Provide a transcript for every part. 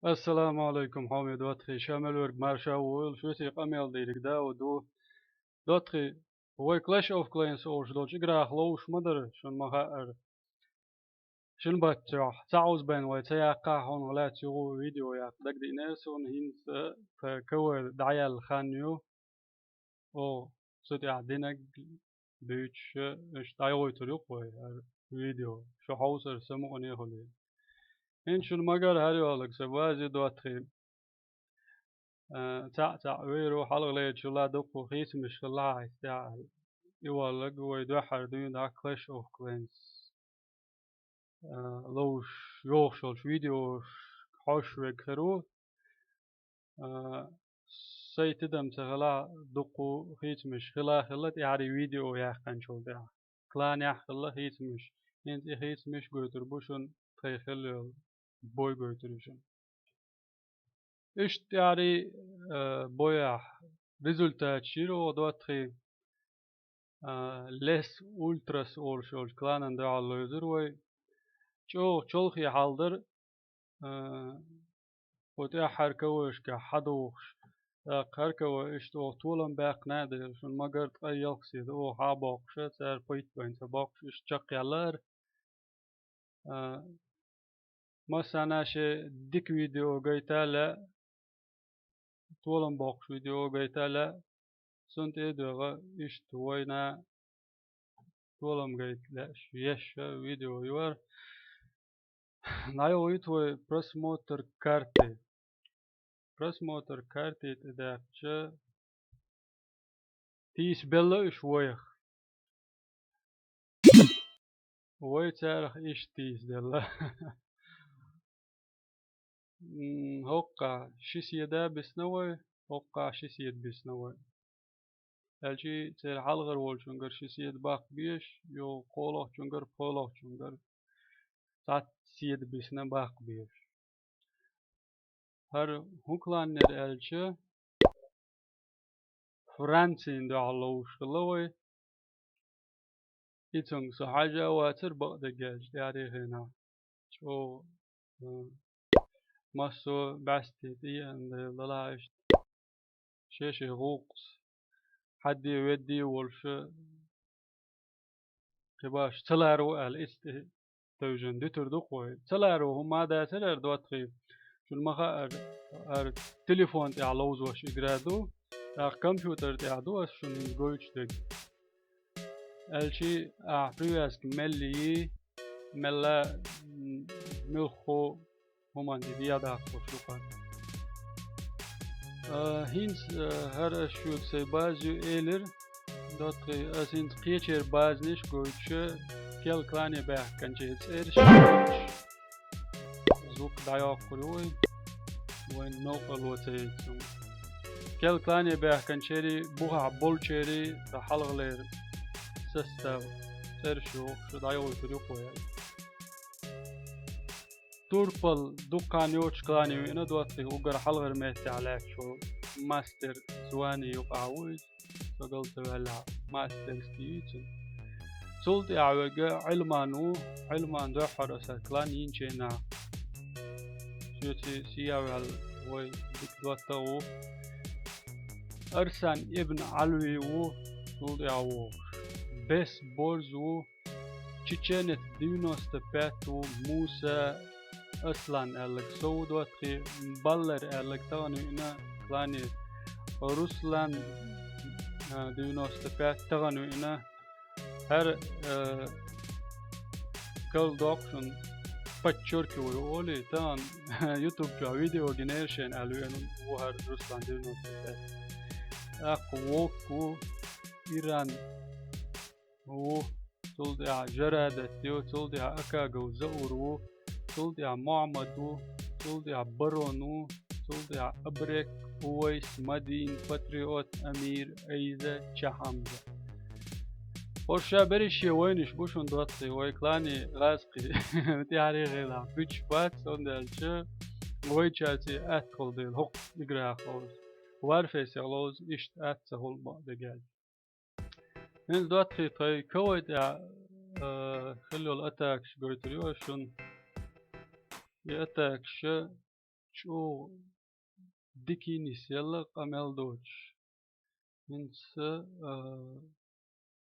Assalamu Ialaikum home dottagIi شامل ورق مارشا وول شو تي قميل ديرك داود dottagIi هو Clash of Clans أوش دوش игра خلوش مدر شون مخاطر شون بتروح تعوز بين وتياقع هون ولا تيغو فيديو يا دك دي ناسون هينس فكو دعيال خانيو أو صوت يعدينك بيتش إيش دعيوي طريق فيديو شو حوصر samukъане هولي إن شون مجال هاري والك سبازي dottagIi تاع ويرو حلق لي شلا دقو خيس مش خلاها يستاهل يوالق ويدوحر دين دا كلاش اوف كلانس لوش يوخشل فيديو حوش وكرو سي تدم تغلا دقو خيس مش خلا خلت يعني فيديو يا خنشل دا كلان يا خلا خيس مش انت خيس مش قوتر بوشن تخيل بوي قوترشن إيش يعني بويا ريزولتات شيرو دوتري لس ultras oluşuyor klанан dağılıyordur ve çok iyi haldır وتأ حركوش كحدوش حركوا إشتو طولن باق نادر شون ما قرت أي يقصد أو حابوش سر بيت بين سباقش إش تقيلر مثلا شيء ديك فيديو قيتالا طولن باقش فيديو قيتالا سنت إدوغا إشتوينا طولن قيت لا شيش فيديو يور نايويتوي просмотр карты. Просмотр карты это че тис белла швоях. Ой царх иш тис делла. هوقع شسيدا بسنوي هوقع شسيد بسنوي. الشي تر حلغر وول شنگر شسيد باق بيش يو قولوح شنگر قولوح شنگر سات سيد بسنا باق بيش. هر هوكلان نر الشي فرانسي دعلوش خلوي إتون سحاجة واتر بقدجاج يعني هنا شو ماسو باستي دي عند للاش شيشي غوقس حدي ودي ولش كباش تلارو است توجن دي تردو قوي تلارو هما دا تلار دواتخي شو المخا تليفون تاع لوز واش يقرادو كمبيوتر تاع دو شو نقولش دك الشي أعطيوس ملي ملا ملخو همان زيادة خشوقات هینس هر شود سی بازی ایلر داد از این قیچر باز نیش گویچه کل کلانی به کنچه ایرش زوک دایا کروی و این نوکل و تیتون کل کلانی به کنچری بوها بولچری تا حلق لیر سستاو ایرشو شو دایا و تریو کوی توربل دكانيوش كلاني وإنا دواتي وقر حلغر ميتي عليك شو ماستر زواني يقعوز فقلت هلا ماستر ستيوتن سولتي عوجا علمان دوحر أسا كلان ينجينا شوتي سياوي هال وي دك دواتاو أرسان ابن علوي و سولتي عوو بس بورزو تشينت دينوست باتو موسى أصلاً ألك سود وتخي بالر ألك تغني إنا كلاني روسلان دينو استفاد تغني إنا هر كل دوكشن بتشوركي ويقولي تان يوتيوب جا فيديو جنريشن ألوين وهر روسلان دينو استفاد أقوكو إيران و تولدي جرادتيو تولدي أكاغو زورو تولدي معمدو تولدي برونو تولدي أبرك أويس مدين باتريوت أمير أيزة شحمزة ورشا بريشي وينش بوشون دواتي ويكلاني غازقي متياري غيلا بيتش بات سوندالشا ويتشاتي أتخل ديل هق إقرا خلوز وارفيس يغلوز إشت أتسهل بقدقال من دواتي طي كويت خلو الأتاكش قريتريوشون يأتاكش شو ديكينيس يلا قمل دوش إنس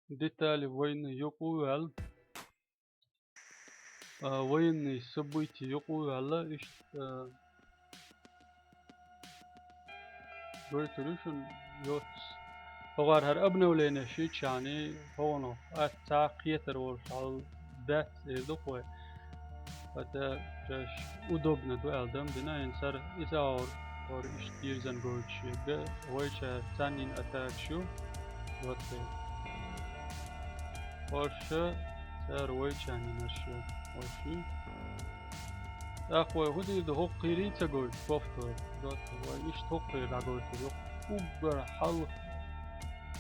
ديتالي وين يقول وين سبويتي يقول هلا إيش بريتريشن يوتس هوار هر ابنو لينا شيء يعني هونو أتا قيتر ورشال ذات إيدوكوي أتا جاش udobne do eldam dina insar isaur or iştirzen görüşüge oyça tanin atakşu dotte orşa sar oyçanin aşu orşu أخوي هدي ده قيري تقول كفتر دوت وإيش تقير تقول تقول أكبر حلق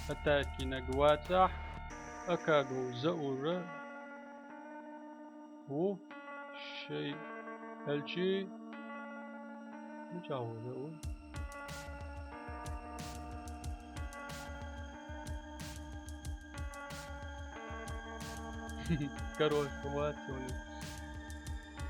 أتاكي نجواتح أكاجو زورة هو شيء هالشيء مش عاوز أقول كروش كواتوني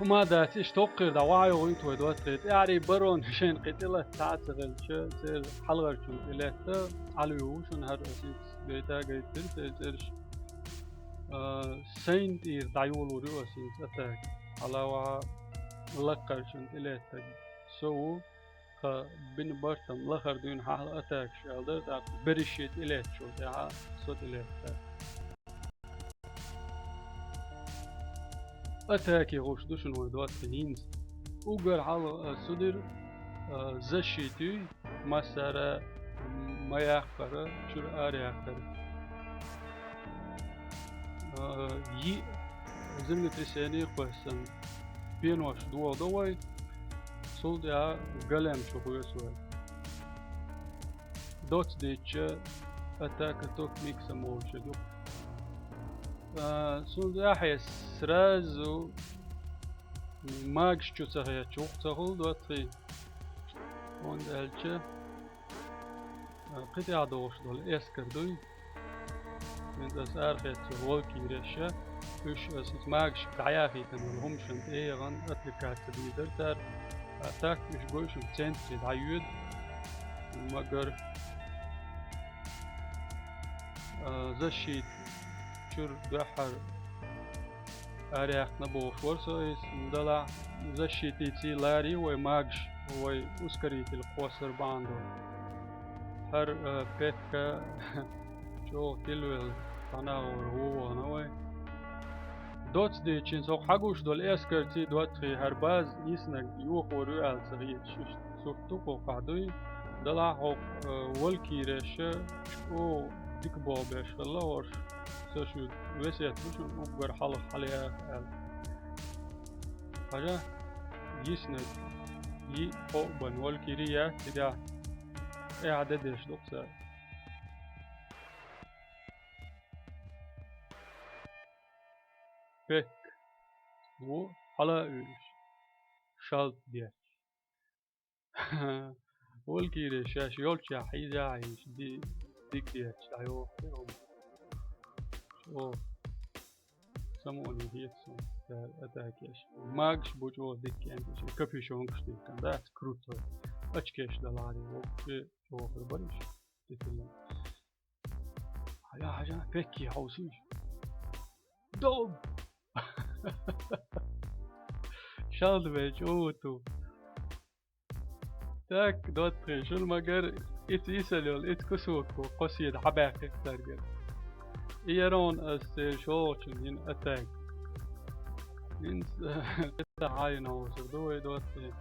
وما دات إيش توقير دواعي وينتو دوتريت يعني برون شين قتلة تعتقل شو سير حلقة شو إلهتا عليو شون هاد أسيس بيتا قيتر سيرش سين إير دايولو ريو أسيس أتاك على وا لقر شون إلهتا سو بين برتم لخر دون حال أتاك شالدر داك بريشيت إلهت شو داها صوت إلهتا أتاكي غوش دوشن ودوات تنينز وقر على صدر زشيتي مسارة ما يأخر شر أريخر يي زمن ترساني قسم بينوش دوا دوي صلد يا قلم شو يسوي دوت ديتش أتاك توك ميكس موش دو صلد أحيس سرازو ماغش شو سهيا چوخ تهول دوتري وند ألچه قطع دوش دول اسكردوي من دس أرخيت والكي رشة وش أسيس ماغش دعياخي تنول همشن إيغان أتلكات تبيدر تر أتاك وش قوشن تنتري دعيود مقر زشيت شر بحر أريخ نبوش ورسو إس مدلع زشيتي تي لاري وماغش وأسكريتي القوصر باندو هر بيتكا شو تلويل تناور هو نوي دوت دي چين سوق حقوش دول اسكرتي دوتري هر باز يسنك يوخ ورؤال صغير شوش سوفتوكو قعدوي دلع هوق والكي رشة شو ديك بابش الله ورش سوشو وسيت وشو مقبر حلق عليها حاجة يسنك يي فوق بن والكي ريا تدا اعدادش دوكسا بك و حلا ايش شالت ديش والكي ريشا شيولشا حيزا عيش دي ديك ديش ايوه شو سموني هيتسون أتاكيش ماغش بوجو ديك يعني كابيشون كشتي كان ده كروتو أشكيش دلاري وكي شو خربريش تتكلم حاجة بكي حوسيش دوب شال بيش أوتو تاك دوتري شو المجر إت يسألول إت كسوكو قصيد حباقي ترجل إيرون أس شوشن أتاك إنس كده عاين أوسر دوي دوتري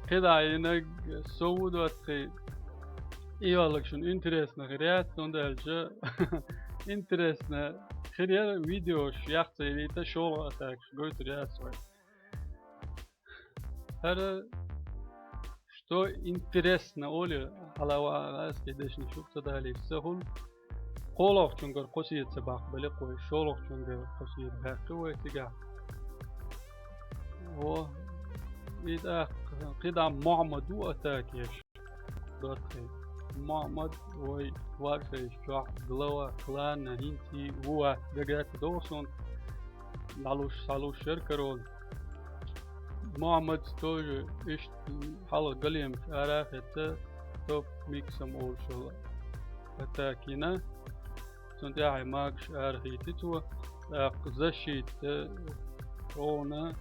كده عينك سو دوتري إيوالك شون إنترسنا غريات نوندالجا إنترسنا خير فيديوش يحتي ليتا شغل أتاك قلت ريات سوي هذا что интересно оли على أسكيدش نشوف تدالي سهل قولك چونگر قصيد سباق بلي قوي شولك چونگر قصيد باقي تجاه و إذا قدع معمدو أتاكيش دوتري معمد وي وارشيش چوح دلوا كلان هنتي هو دقات دوسون لالوش سالوش شركرون محمد توج إيش حلق قليم عراقة توب ميكسم أولشوا أتاكينا سنتاعي ماكش أرخيتي تو زشيت رونا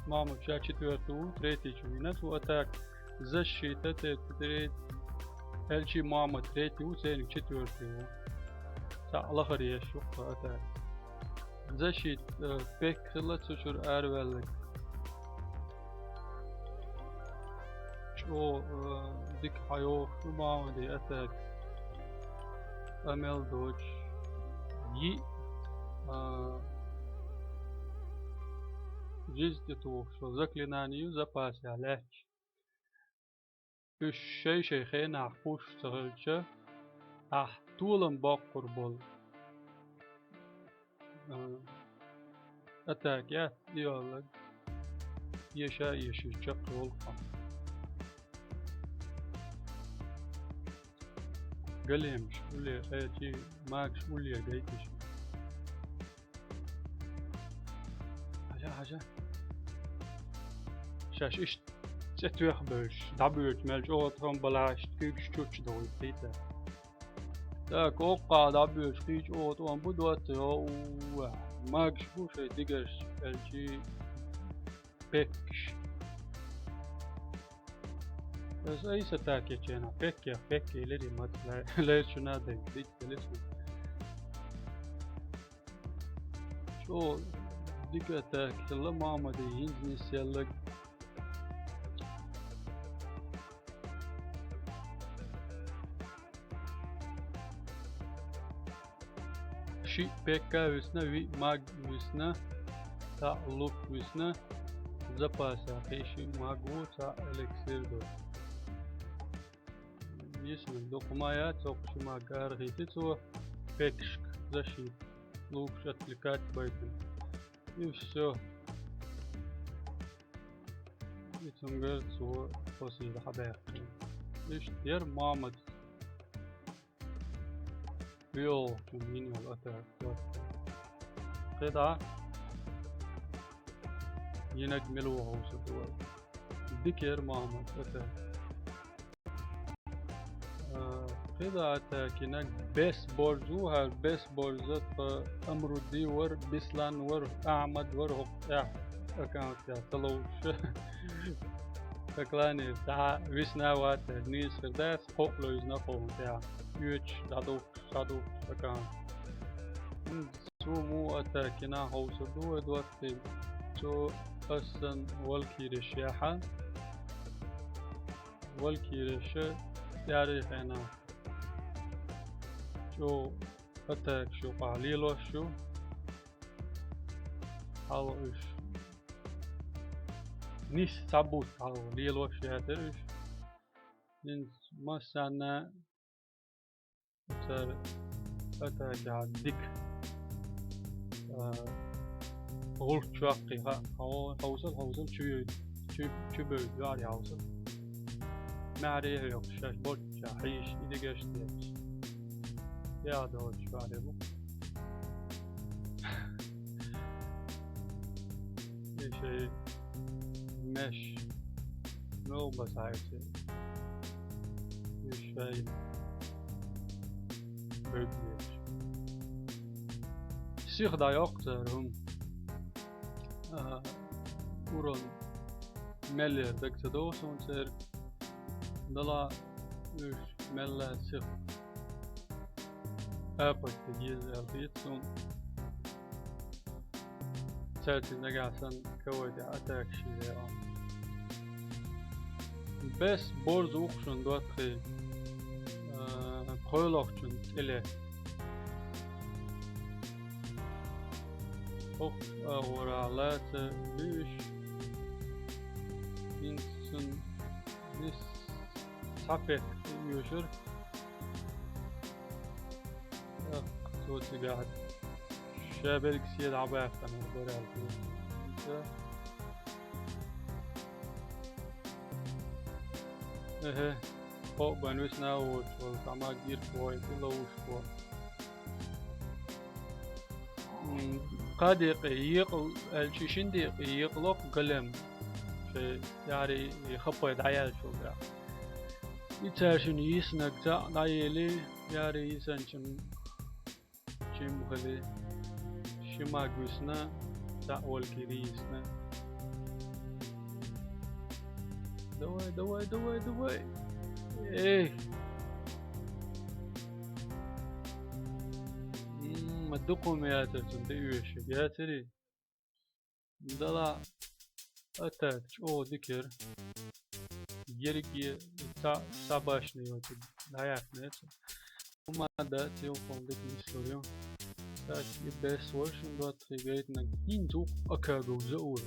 محمد شاكي توتو تريتي شوينا تو أتاك زشيت تريت الشي محمد تريتي وسينك شتورتو سألخر يشوق أتاك زشيت بيك خلت سشور أرولك شو ديك حيوخ ما دي أتاك أمل دوج يي جزء توخ شو زكلنانيو زباسي عليك الشي خين أحبوش تغلشة طولن باقر بول أتاك يات يالك يشا يشجق والقم قليمش ولي خيتي ماكش ولي قيتش حاجة شاش إيش تتوخ بيش دابيوت ملج أوتهم بلاش تكيش تشوش دوي تيتا تاك أوقع دابيوت كيش أوتهم بدوات هو ماكش بوشي ديجرش الجي بيكش بس أي ستاكي تشينا بيكي لدي مات ليش نادي ديك لسه شو ديك أتاك هلا ماما دي هنزني سيالك شي بيكا ويسنا وي ماغ ويسنا تا لوك ويسنا زباسا خيشي ماغو تا الكسير دو يسنا دوقمايات توقشي ماغار غيتي تو بيكشك زشي لوك شاتلكات بايتن يوشو يتنقل سوى فصيل حبايق إيش دير مامد بيو جميني والأتاك قطعة ينجملوا هوس الدول ديكير مامد أتاك قطعة أتاك ينج بيس بورزو هال بيس بورزت أمرو دي ور بيسلان ور أحمد ور هق أكاونت يا تلوش فكلاني بتاع ويسنا وات نيس فرداس قوقلو يزنا قوم بتاع يوتش دادوك أكاونت سومو أتاكينا هوسدو دواتي تو أسن والكيرشياحا والكيرشة تاريخنا شو أتاك شو قاليلو شو حلو إيش نيش سابوت حلو ليلو شياترش نيس مسانا صار أتاك عدك غلط شاقي ها هوصل شو بيد ياري هوصل ما عليه يقشاش بوت حيش إذا قشتيش يا دود شو عليه بو شيء مش نو بس عايزة شيء بديش الشيخ دا يقترهم ورون ملير دك تدوس ونصير دلا وش ملا سيخ أبد تجيز البيتون سالتي نقاسن كودي أتاك شيء بس برز وخشن دوتخي قولوخشن إليه أخ ورالات بيش إنسان نس صفت يوشر صوتي قاعد شابك سيد عباك أنا برال إيه فوق بنوسنا وشو سما كبير شوي كله وشو قادق يقل الشيشندي يقلق قلم في يعني يخبط عيال شو ذا يتاشن يسنق تا نايلي يعني يسنشن شيم غلي شما قوسنا تا والكريسنا دواي ايه مدقهم يا تنتيوش يا تري دلا أتاك أو ذكر يرقي ساباشني وتد هياك نت وما دا تيوم ذيك السوريون تاك يبس ورشن دوت تريجيت نجين تو أكاغو زور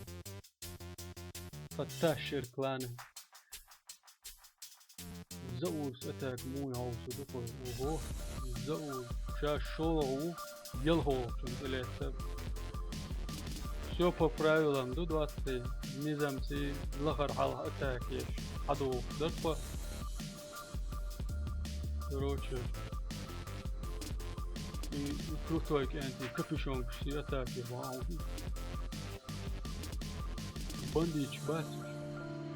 فتاشر كلانه زور أتاك مو يعوز دقو وهو زور شاش شو يلهو تنتلت все по правилам до 20 низамси лахар хал атак еш аду датпа короче и крутой анти капюшон все атаки вау бандич бас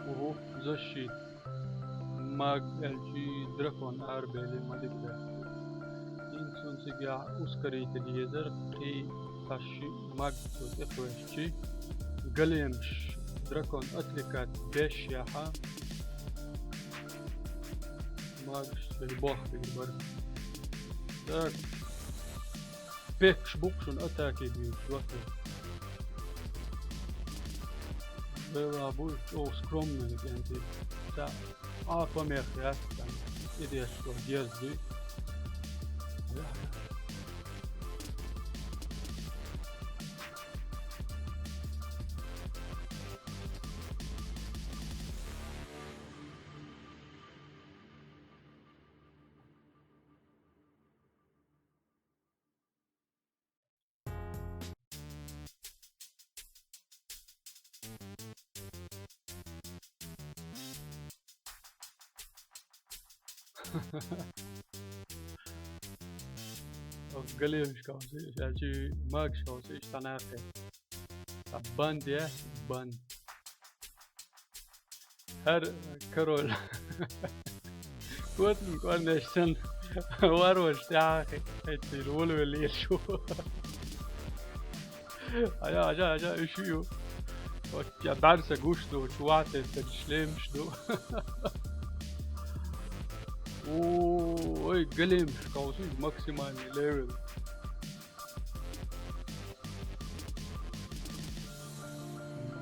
ого защит маг элчи дракон арбели мадибда инсон сега ускорить лезер и تاشي ماغتو تفوشي قليمش دراكون اتلكات بيش ياحا ماغش البوخ بيبر داك بيكش بوكشون اتاكي بيوش وقت بيلا بوش او سكرومنا انتي تا افا ميخيات ايديش تو ديزدي قليل شكاوسي شاشي ماك شكاوسي اشتناقي بند يا بند هر كرول قلت لك وانا اشتن واروش تاعي حتى الولو اللي شو اجا اشيو يا دارسة قوشتو شواتي تجشليم شدو اوه قليم شكاوسي ماكسيمال ليفل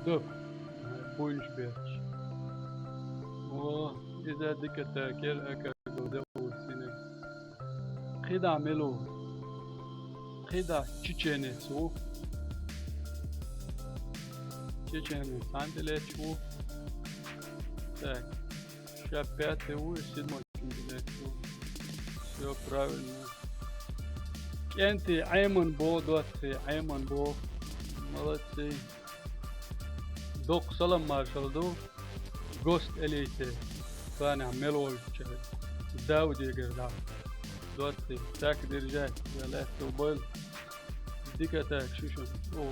دوك بوينش بيتش اوه اذا ديك تاكل اكا دو سينك خدا ملو خدا تشينيسو تشينيس عندلت شو так сейчас 5 улиц 7 все правильно кенти айман бо 20 айман бо молодцы دوق سلام مارشالدو غوست اليت فانا عملوا داود يقدر دوتي تاك درجات يا لفت وبول ديك تاك شو او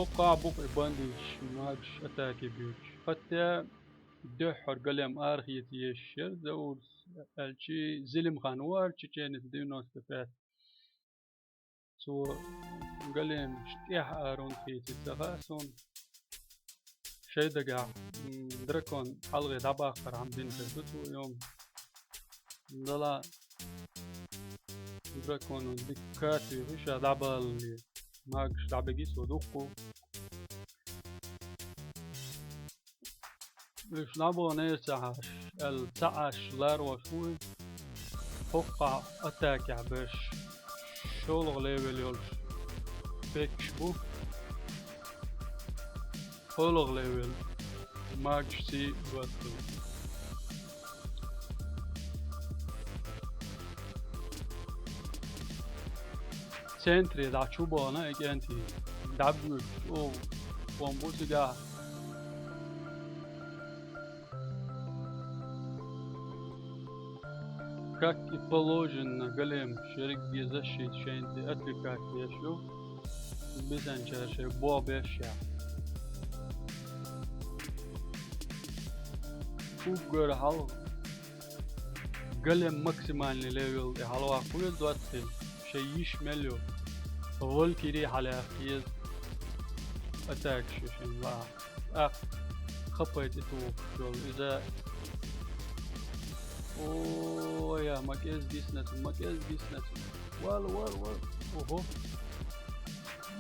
فوق بوق بانديش ماكش اتاكي بيوش حتى دحر قلم ارخيتي الشر داود الشي زلم خانوار تشينت دينوس تفات سو قلم اشتيح ارون خيتي تغاسون شي دقع دركون حلقة دباخر عم دين كرتو يوم دلا دركون دكاتي وشا دعبا اللي ماكش دعبا جيسو دوقو مش نعبو نيسعش التعش لارو شوي فوقع اتاكع باش شولغ ليفل يولش بيكشبو هولغ ليفل ماكش سي باتو سنتري دا چوبا نه اگنتی دبلو او بامبوزی گه как и положено, голем шерги защит шенти отликать ешу, бизанчаше бобеша. Угор хал голем максимальный левел и халва куел 20 شيء يشمله أول كري على خيز أتاك شيء لا خبيت تو إذا أوه يا مكيز بيسنس وال أوه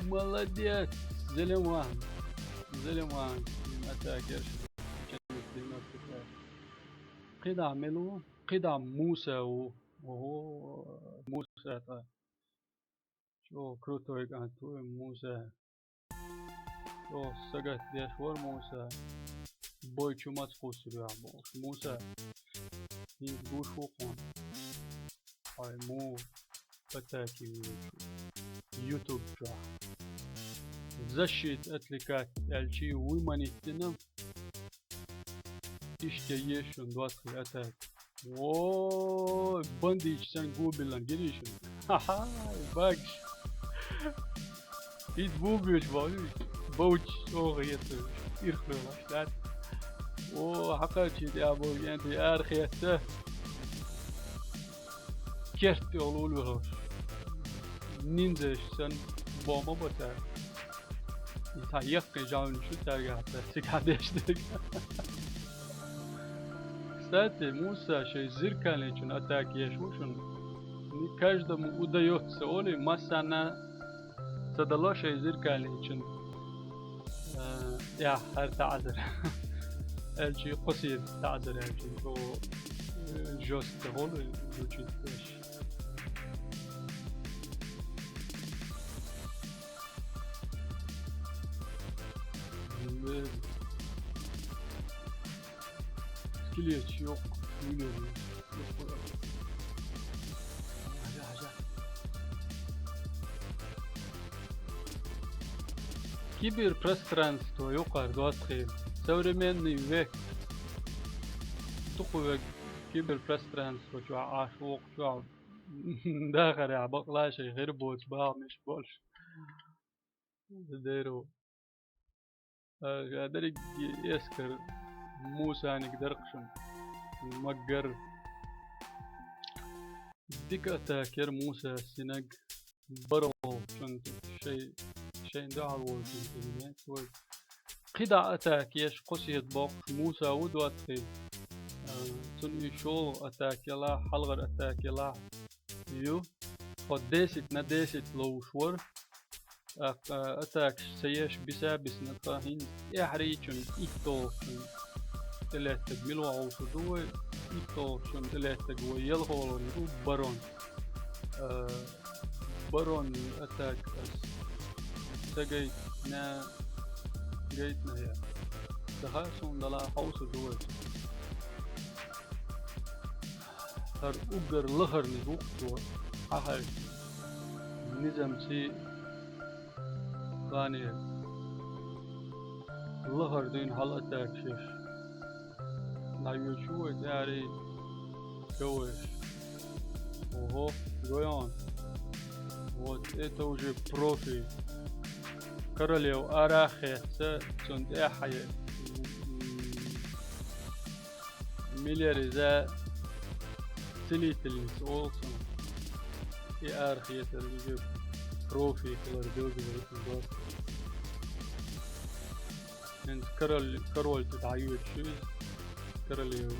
молодец زلمان أتاك قدع ملو قدع موسى وهو موسى شو كروتوي كان توي موسى شو سجت ديشور موسى بوي شو ما تقول يا بوش موسى ينقوش وقون هاي مو بتاكي يوتيوب جا زشيت اتلكات الشي ويمانيتنا اشتيشون دواتي اتاك اوه بنديج سان جوبلان جريشن هاها باكش ايد بوبيش بوش اوغيت يرخلو باشتات اوه حقاكي دي ابو ينتي ارخيته كرتي اولولوهوش نينزش سن بوما بوتا يتا يقي جاون شو ترغاتا سيكادش دك Кстати, Муса шей зеркальный чун атаки яшушун. Не каждому удается оли масана тасдаларш шей зеркальный чун. Я хар تعذر. الشي قصير تعذر الشي هو جوست هول وجود ايش. Skillet yok. Bilmiyorum. Киберпространство юкар 20. Современный век. Такое киберпространство, что ашок, что داخل يا بقلا شيء غير بوت با مش بولش. ديرو. قادر يسكر موسى نقدر قشم مقر ديك أتاكر موسى سنق برو كنت شيء دعوة كنت قدع أتاك يش قصيد بوق موسى ودواتخي تن شو أتاك يلا حلغر أتاك يلا يو قد ديست لو شور أتاك سيش بسابس نتاهين يحريشن إيتو تلاتة ملو عوصو دوي إيتو شن تلاتة جوا يلغول نرو برون برون أتاك سجيت نا يا تخاصم دلا عوصو دوي هر أجر لهر نروق دوي أهل نظام سي غاني لهر دين هل أتاك شش نايوشو داري جوش وهو جويان وات اتوجي بروفي كرليو اراخي سند احي مليار ذا تليتلينس اولسون اي ارخي ترجي بروفي كلر جوجي بيتن انت كرول تتعيوش شوز كرليو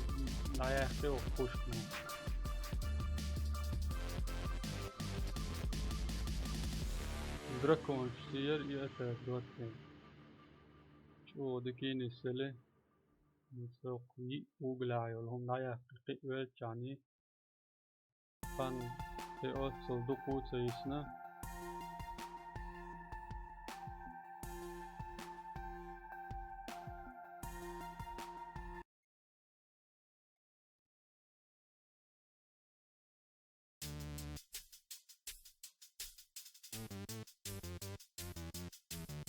ناياخي وخوشكنا دراكون شتير يأتاك دواتين شو دكين السلة نسوقي وقلعي ولهم ناياخي قيوة جاني فان قيوة صلدقو تيسنا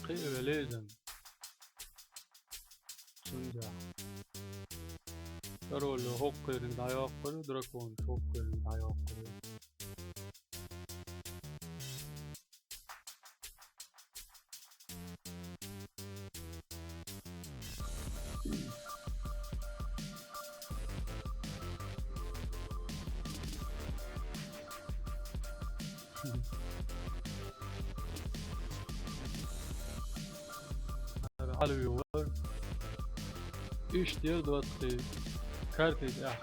قيوة لازم تنجح Karol hokkerin dayakları drakon hokkerin dayakları. Alıyor. İşte dottagIi kartı ya.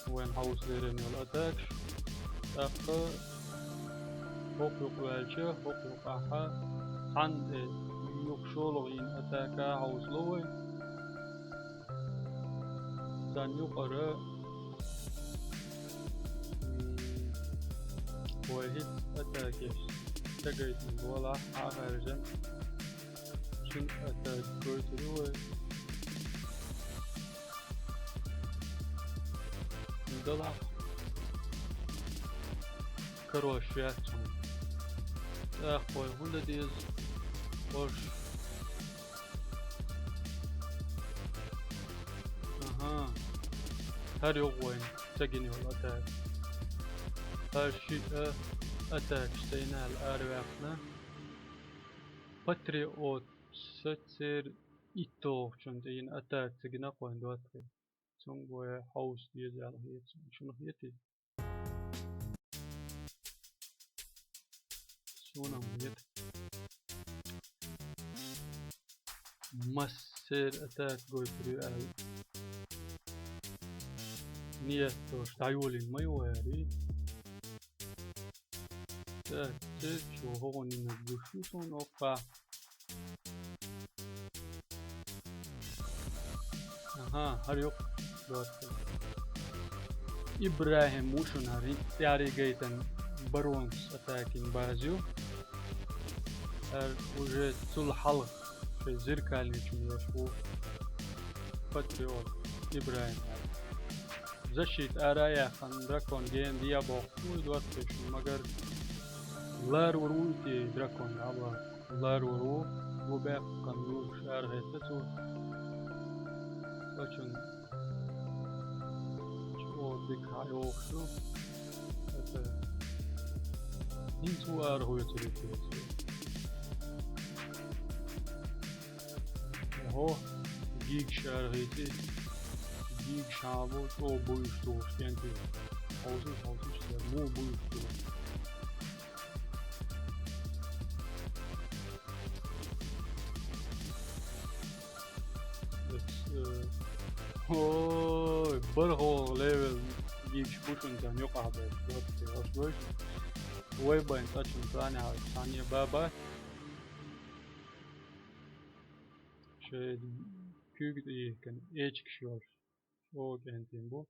When house verin yol atak. Takı hop yok velçe hop yok aha. Han yok şologin ataka house'lu. Sen yukarı وهيت أتاكيش تقيت من ولا عارجن شن أتاك كويترو ندلع كروشيات أخوي هوندا ديز وش أها هر يوين تجيني ولا أتاك her şey atak steyna al-arvaqna patriot satser ito çünkü yine atak signa qoyun dottagIi son boya house diye yazıyor şunu yeti şuna yet masser atak goytru al niyeto stayolin mayori чохь на душу сон опа. Aha, har yok. İbrahim Muşunari tiyari gayten barons atakin bazio. Уже sulhal şey zirkalni için yaşu. Patriot İbrahim. Защит araya kan drakon gen diye bakıyor dottagIi magar lar وروتي دراكون عبا lar ورو وباق قنور شعر هيتتو فاشن شو بك هايوخشو هتا نينتو ارهو يتريكو اهو جيك شعر هيتي جيك شعبو تو بويشتو شكنتي حوزو شتر مو بويشتو Oy, barho level gigs pushundan yok abi. Hoş way ben taçın tane saniye baba. Şey küçük kan eç kişiyor. O kentin bu.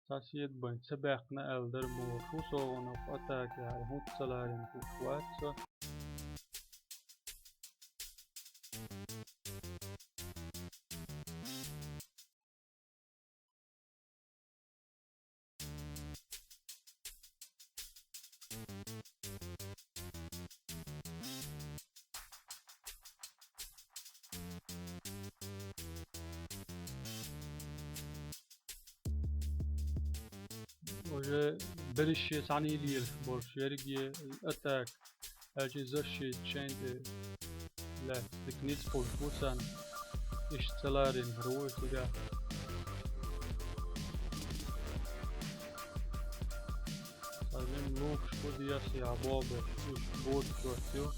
Tasiyet ben sabahna elder bu şu soğunu atak ya hutsaların kuvvetsa. Уже بريشي تعني ليل برش يرجي أتاك أجي زشي تشيند لا تكنيت فول فوسان إشتلارين روي تجا سازم لوك شو دياسي عبابة إش بود شوتيو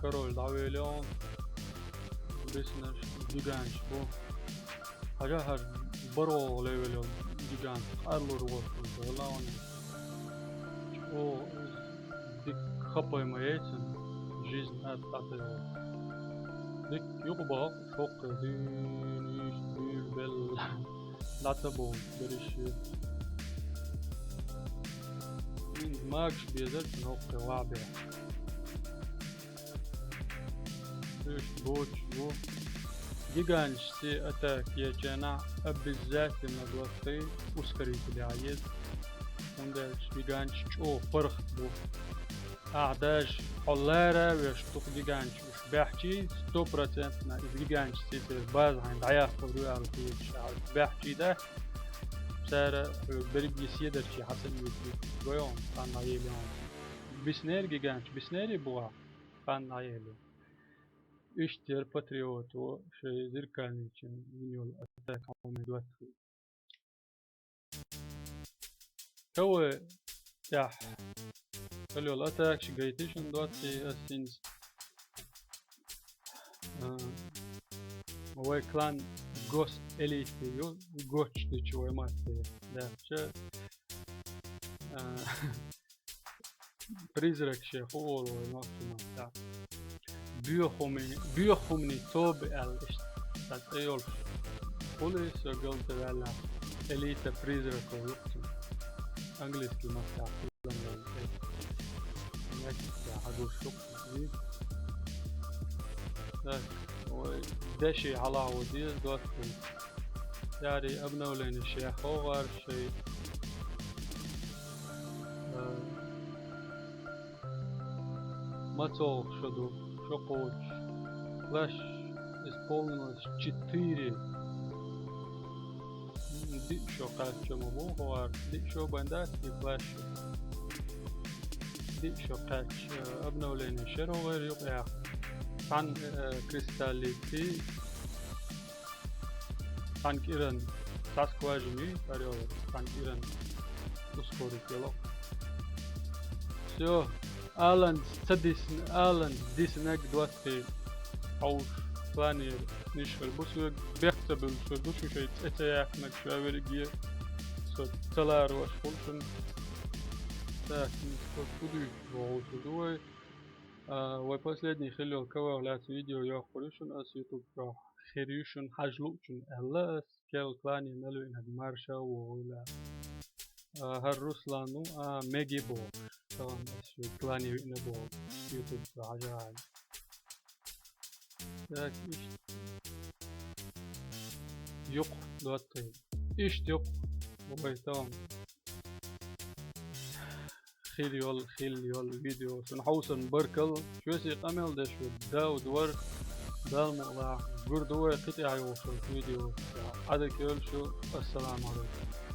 كارول دعويلون بسنش جيجانش بو حاجة هر برو ليفلون gigant arlor olsun falan. O dik kapayma yetsin. Жизнь atlatıyor. Dik yok bak çok düğün bel lata bol berişi. Max bizer nokta vabe. Boş bu جيجانشتي أتاك يجانا بالذات من دوتagIi وسكريت اللي عايز ونداش جيجانش أو فرخ بو أعداش حلارة ويشتوق جيجانش مش بحكي 100% نا جيجانش سيتر باز عند عياف قبرو على كل شعر بحكي ده سارة برجي سيدر شي حسن يوتيوب ويوم كان عيليون بسنير جيجانش بسنيري بوا كان عيليون اشتر باتريوت وشي زركاني كن مينيول أتاك عمي دواتخي هو يح خليو الأتاك شجيتيشن دواتخي أسينز هو كلان غوست إليت يو غوتش ديشوي ماتي ده شو بريزرك شيخ أول ونوكي ماتا بيوخمني توب الاشت تات ايول بوليس وقلت لا إليت بريزرك ويقتل انجليزكي ماتا كلام يا هادو شوك داشي على وديز دوتكم يعني ابنو لين الشيخ وغير شيء ما توق شدو شقوش флеш исполнилось 4 дичо качемо вугар дичо бандатки флеш дичо кач обновление шеровер юqya عن كريستاليتي عن كيران تاسكواجمي تاريو عن كيران تسكوري كيلو سو آلان تديسن آلان ديسنك دواتي أوش فلاني نشغل بسوق بيختبل شو دوشو شيء اتياكنك شو أوريجي سو تلار واش فولشن تاكن سو كودي وعوشو دوي وي последний хилир кавалят видео я хорюшун ас ютуб ра хирюшун хажлучун эллас кел клани мелу ин марша ولا هر руслану мегибо طبعا ас клани ин бо ютуб عجائب так yok دواتي ايش yok وي تمام خيل يول فيديو سنحوسن بركل شو سي قمل ده شو داود ورك دال مقلع قردوه قطع يوصل فيديو هذا كل شو السلام عليكم